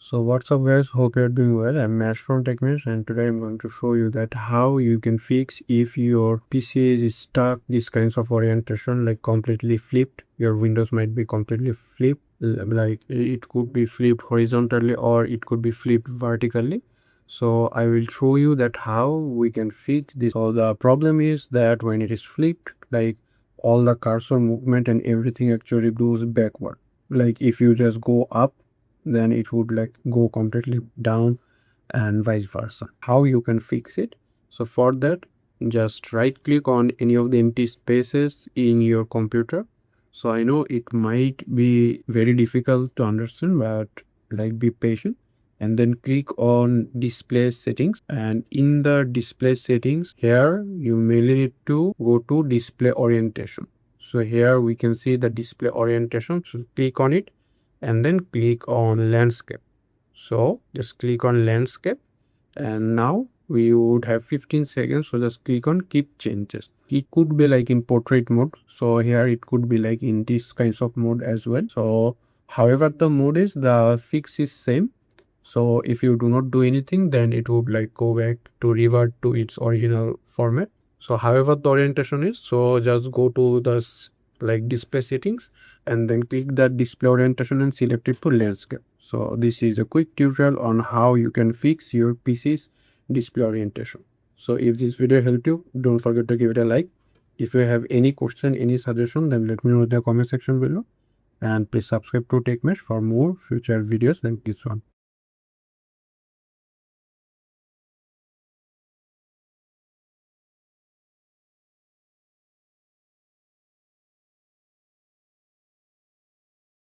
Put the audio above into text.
So what's up guys, hope you're doing well. I'm Mash from TechMesh and today I'm going to show you that how you can fix if your PC is stuck these kinds of orientation, like completely flipped. Your windows might be completely flipped, like it could be flipped horizontally or it could be flipped vertically. So I will show you that how we can fix this. So the problem is that when it is flipped, like all the cursor movement and everything actually goes backward. Like if you just go up, then it would like go completely down and vice versa. How you can fix it? So for that, just right click on any of the empty spaces in your computer. So I know it might be very difficult to understand, but like be patient, and then click on display settings, and in the display settings here you mainly need to go to display orientation. So here we can see the display orientation, so click on it and then click on landscape. So just click on landscape, and now we would have 15 seconds. So just click on keep changes. It could be like in portrait mode, so here it could be like in this kinds of mode as well. So however the mode is, the fix is same. So if you do not do anything, then it would like go back to revert to its original format. So however the orientation is, so just go to the like display settings and then click that display orientation and select it to landscape. So this is a quick tutorial on how you can fix your PC's display orientation. So if this video helped you, don't forget to give it a like. If you have any question, any suggestion, then let me know in the comment section below, and please subscribe to TechMesh for more future videos like this one.